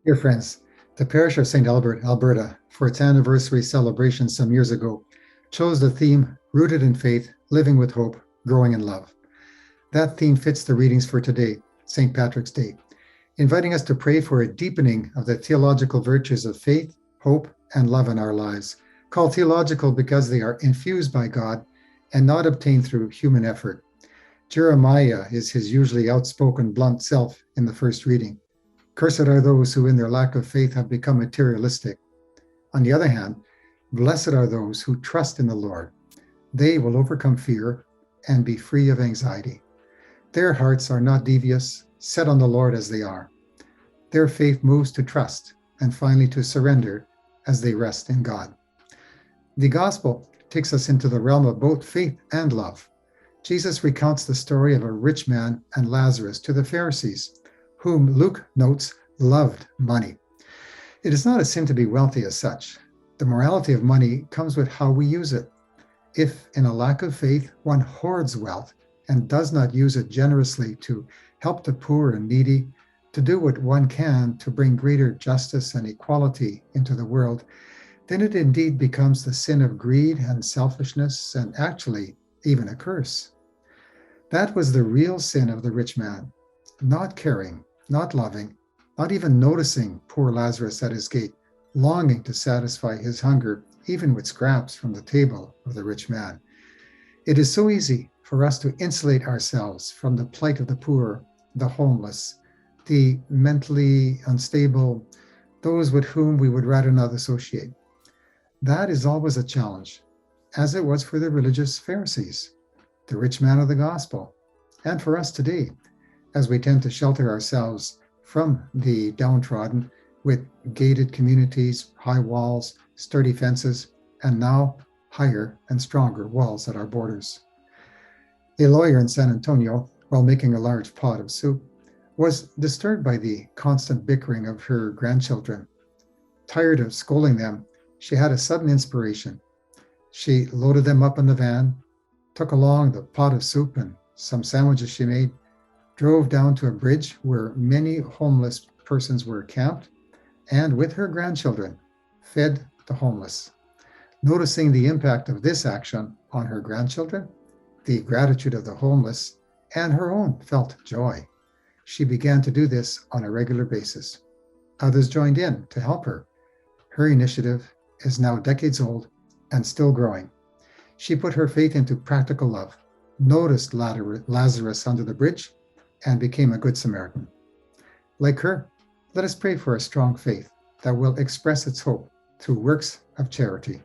Dear friends, the parish of St. Albert, Alberta, for its anniversary celebration some years ago, chose the theme Rooted in Faith, Living with Hope, Growing in Love. That theme fits the readings for today, St. Patrick's Day, inviting us to pray for a deepening of the theological virtues of faith, hope, and love in our lives, called theological because they are infused by God and not obtained through human effort. Jeremiah is his usually outspoken, blunt self in the first reading. Cursed are those who, in their lack of faith, have become materialistic. On the other hand, blessed are those who trust in the Lord. They will overcome fear and be free of anxiety. Their hearts are not devious, set on the Lord as they are. Their faith moves to trust and finally to surrender as they rest in God. The gospel takes us into the realm of both faith and love. Jesus recounts the story of a rich man and Lazarus to the Pharisees, whom Luke notes loved money. It is not a sin to be wealthy as such. The morality of money comes with how we use it. If, in a lack of faith, one hoards wealth and does not use it generously to help the poor and needy, to do what one can to bring greater justice and equality into the world, then it indeed becomes the sin of greed and selfishness, and actually even a curse. That was the real sin of the rich man, not caring, not loving, not even noticing poor Lazarus at his gate, longing to satisfy his hunger, even with scraps from the table of the rich man. It is so easy for us to insulate ourselves from the plight of the poor, the homeless, the mentally unstable, those with whom we would rather not associate. That is always a challenge, as it was for the religious Pharisees, the rich man of the gospel, and for us today, as we tend to shelter ourselves from the downtrodden with gated communities, high walls, sturdy fences, and now higher and stronger walls at our borders. A lawyer in San Antonio, while making a large pot of soup, was disturbed by the constant bickering of her grandchildren. Tired of scolding them, she had a sudden inspiration. She loaded them up in the van, took along the pot of soup and some sandwiches she made, drove down to a bridge where many homeless persons were camped, and with her grandchildren, fed the homeless. Noticing the impact of this action on her grandchildren, the gratitude of the homeless, and her own felt joy, she began to do this on a regular basis. Others joined in to help her. Her initiative is now decades old and still growing. She put her faith into practical love, noticed Lazarus under the bridge, and became a good Samaritan. Like her, let us pray for a strong faith that will express its hope through works of charity.